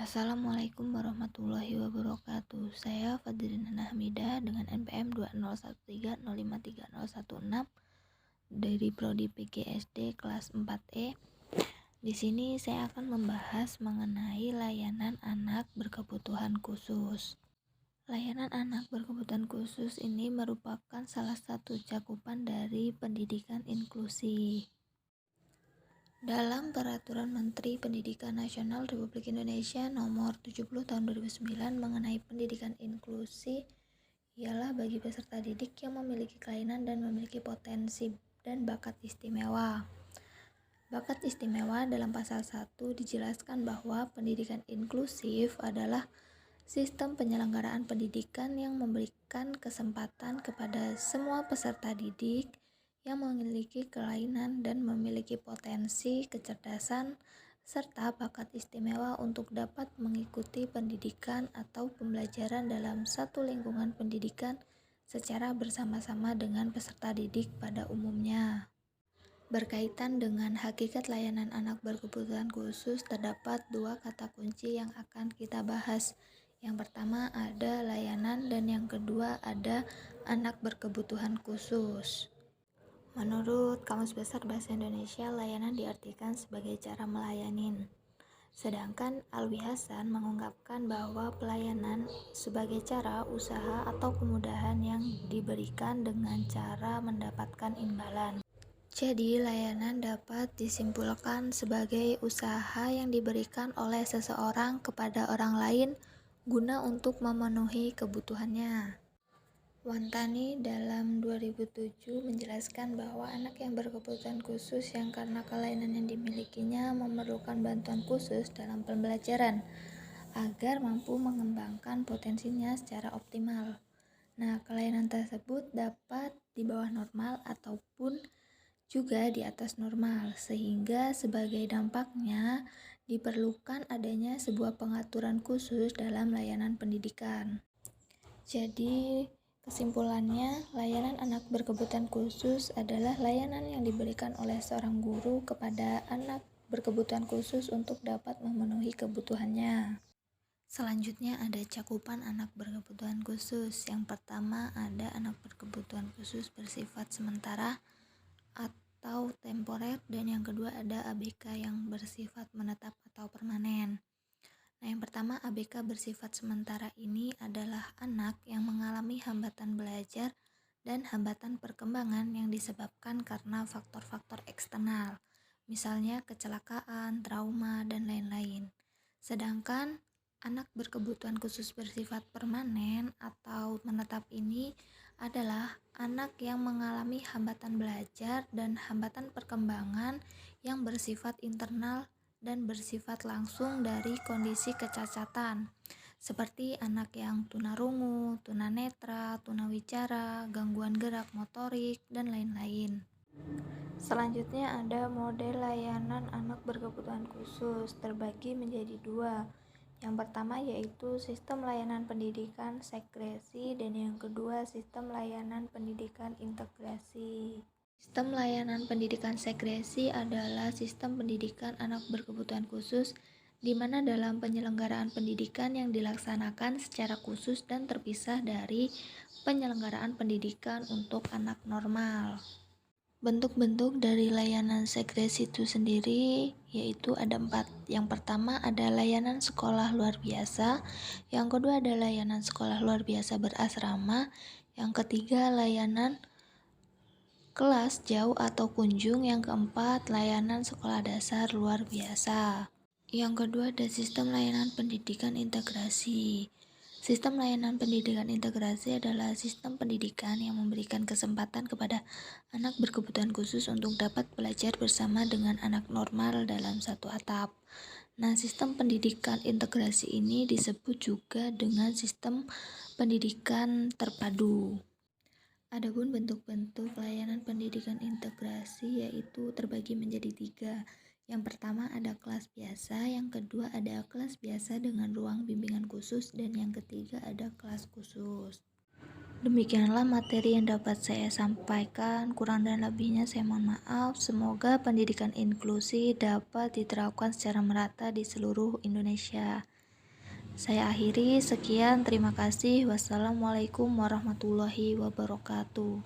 Assalamualaikum warahmatullahi wabarakatuh. Saya Fadrina Nahmida dengan NPM 20130530116 dari Prodi PGSD kelas 4E. Di sini saya akan membahas mengenai layanan anak berkebutuhan khusus. Layanan anak berkebutuhan khusus ini merupakan salah satu cakupan dari pendidikan inklusi. Dalam Peraturan Menteri Pendidikan Nasional Republik Indonesia Nomor 70 Tahun 2009 mengenai pendidikan inklusi ialah bagi peserta didik yang memiliki kelainan dan memiliki potensi dan bakat istimewa. Bakat istimewa dalam pasal 1 dijelaskan bahwa pendidikan inklusif adalah sistem penyelenggaraan pendidikan yang memberikan kesempatan kepada semua peserta didik yang memiliki kelainan dan memiliki potensi, kecerdasan, serta bakat istimewa untuk dapat mengikuti pendidikan atau pembelajaran dalam satu lingkungan pendidikan secara bersama-sama dengan peserta didik pada umumnya. Berkaitan dengan hakikat layanan anak berkebutuhan khusus, terdapat dua kata kunci yang akan kita bahas. Yang pertama ada layanan dan yang kedua ada anak berkebutuhan khusus. Menurut Kamus Besar Bahasa Indonesia, layanan diartikan sebagai cara melayanin. Sedangkan Alwi Hasan mengungkapkan bahwa pelayanan sebagai cara, usaha, atau kemudahan yang diberikan dengan cara mendapatkan imbalan. Jadi, layanan dapat disimpulkan sebagai usaha yang diberikan oleh seseorang kepada orang lain guna untuk memenuhi kebutuhannya. Wantani dalam 2007 menjelaskan bahwa anak yang berkebutuhan khusus yang karena kelainan yang dimilikinya memerlukan bantuan khusus dalam pembelajaran agar mampu mengembangkan potensinya secara optimal. Nah, kelainan tersebut dapat di bawah normal ataupun juga di atas normal, sehingga sebagai dampaknya diperlukan adanya sebuah pengaturan khusus dalam layanan pendidikan. Jadi, kesimpulannya, layanan anak berkebutuhan khusus adalah layanan yang diberikan oleh seorang guru kepada anak berkebutuhan khusus untuk dapat memenuhi kebutuhannya. Selanjutnya ada cakupan anak berkebutuhan khusus. Yang pertama ada anak berkebutuhan khusus bersifat sementara atau temporer, dan yang kedua ada ABK yang bersifat menetap atau permanen. Nah, yang pertama ABK bersifat sementara ini adalah anak yang mengalami hambatan belajar dan hambatan perkembangan yang disebabkan karena faktor-faktor eksternal, misalnya kecelakaan, trauma, dan lain-lain. Sedangkan anak berkebutuhan khusus bersifat permanen atau menetap ini adalah anak yang mengalami hambatan belajar dan hambatan perkembangan yang bersifat internal dan bersifat langsung dari kondisi kecacatan, seperti anak yang tunarungu, tunanetra, tunawicara, gangguan gerak motorik, dan lain-lain. Selanjutnya ada model layanan anak berkebutuhan khusus, terbagi menjadi dua. Yang pertama yaitu sistem layanan pendidikan sekresi dan yang kedua sistem layanan pendidikan integrasi. Sistem layanan pendidikan sekresi adalah sistem pendidikan anak berkebutuhan khusus di mana dalam penyelenggaraan pendidikan yang dilaksanakan secara khusus dan terpisah dari penyelenggaraan pendidikan untuk anak normal. Bentuk-bentuk dari layanan sekresi itu sendiri yaitu ada 4. Yang pertama ada layanan sekolah luar biasa, yang kedua ada layanan sekolah luar biasa berasrama, yang ketiga layanan kelas jauh atau kunjung, yang keempat layanan sekolah dasar luar biasa. Yang kedua ada sistem layanan pendidikan integrasi. Sistem layanan pendidikan integrasi adalah sistem pendidikan yang memberikan kesempatan kepada anak berkebutuhan khusus untuk dapat belajar bersama dengan anak normal dalam satu atap. Nah, sistem pendidikan integrasi ini disebut juga dengan sistem pendidikan terpadu. Adapun bentuk-bentuk layanan pendidikan integrasi yaitu terbagi menjadi 3. Yang pertama ada kelas biasa, yang kedua ada kelas biasa dengan ruang bimbingan khusus, dan yang ketiga ada kelas khusus. Demikianlah materi yang dapat saya sampaikan, kurang dan lebihnya saya mohon maaf. Semoga pendidikan inklusi dapat diterapkan secara merata di seluruh Indonesia. Saya akhiri, sekian, terima kasih. Wassalamualaikum warahmatullahi wabarakatuh.